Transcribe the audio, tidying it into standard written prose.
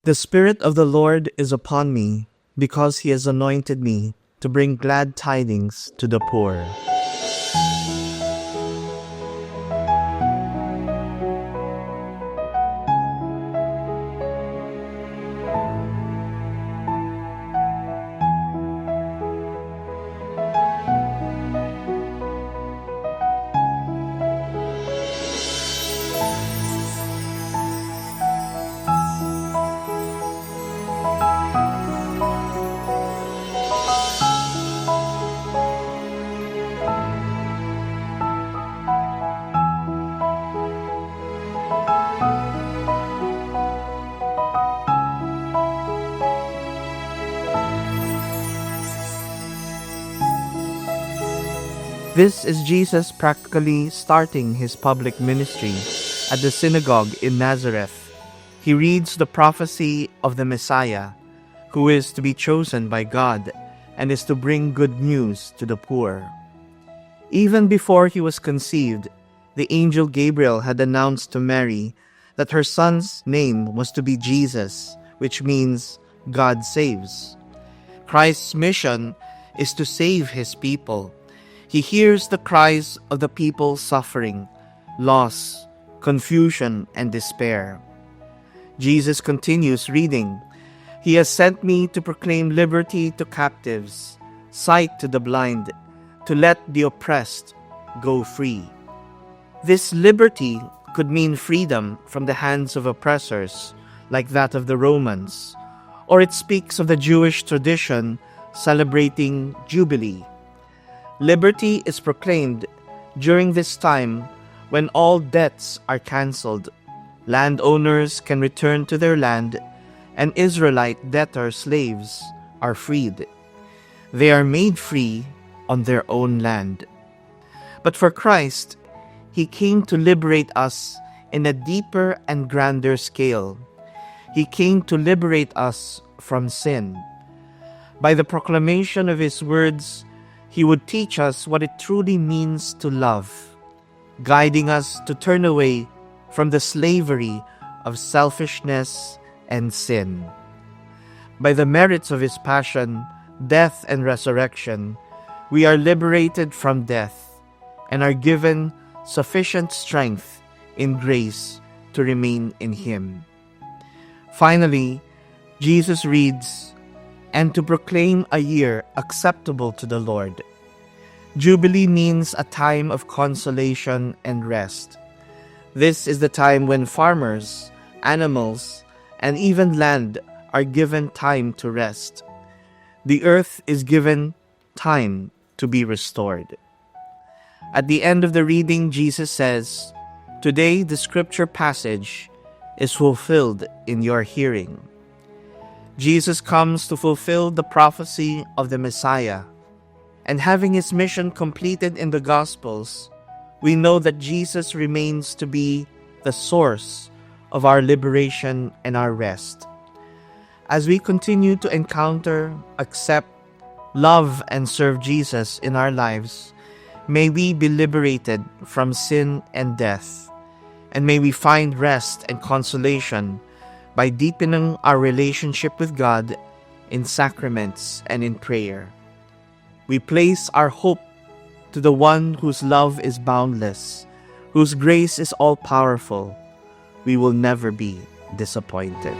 The Spirit of the Lord is upon me, because He has anointed me to bring glad tidings to the poor. This is Jesus practically starting His public ministry at the synagogue in Nazareth. He reads the prophecy of the Messiah, who is to be chosen by God and is to bring good news to the poor. Even before He was conceived, the angel Gabriel had announced to Mary that her son's name was to be Jesus, which means God saves. Christ's mission is to save His people. He hears the cries of the people suffering, loss, confusion, and despair. Jesus continues reading, "He has sent me to proclaim liberty to captives, sight to the blind, to let the oppressed go free." This liberty could mean freedom from the hands of oppressors, like that of the Romans, or it speaks of the Jewish tradition celebrating Jubilee. Liberty is proclaimed during this time when all debts are cancelled, landowners can return to their land, and Israelite debtor slaves are freed. They are made free on their own land. But for Christ, He came to liberate us in a deeper and grander scale. He came to liberate us from sin. By the proclamation of His words, He would teach us what it truly means to love, guiding us to turn away from the slavery of selfishness and sin. By the merits of His passion, death, and resurrection, we are liberated from death and are given sufficient strength in grace to remain in Him. Finally, Jesus reads, "And to proclaim a year acceptable to the Lord." Jubilee means a time of consolation and rest. This is the time when farmers, animals, and even land are given time to rest. The earth is given time to be restored. At the end of the reading, Jesus says, "Today the scripture passage is fulfilled in your hearing." Jesus comes to fulfill the prophecy of the Messiah, and having His mission completed in the Gospels, we know that Jesus remains to be the source of our liberation and our rest. As we continue to encounter, accept, love, and serve Jesus in our lives, may we be liberated from sin and death, and may we find rest and consolation by deepening our relationship with God in sacraments and in prayer. We place our hope to the one whose love is boundless, whose grace is all-powerful. We will never be disappointed.